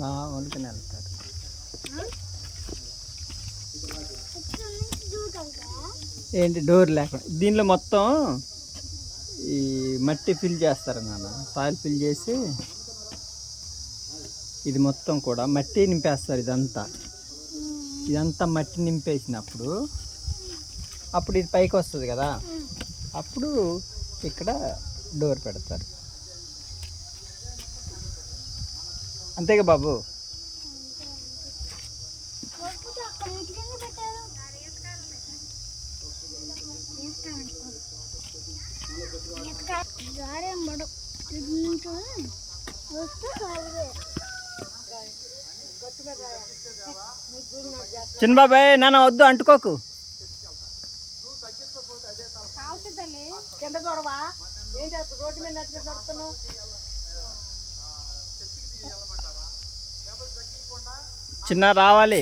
మా వండుకుని వెళ్తారు. ఏంటి డోర్ లేకుండా దీనిలో మొత్తం ఈ మట్టి ఫిల్ చేస్తారు నాన్న. సాయిల్ ఫిల్ చేసి ఇది మొత్తం కూడా మట్టి నింపేస్తారు. ఇదంతా మట్టి నింపేసినప్పుడు అప్పుడు ఇది పైకి వస్తుంది కదా, అప్పుడు ఇక్కడ డోర్ పెడతారు. అంతేగా బాబు. చిన్న బాబాయ్ నాన్న వద్దు అంటుకోకు. చిన్న రావాలి.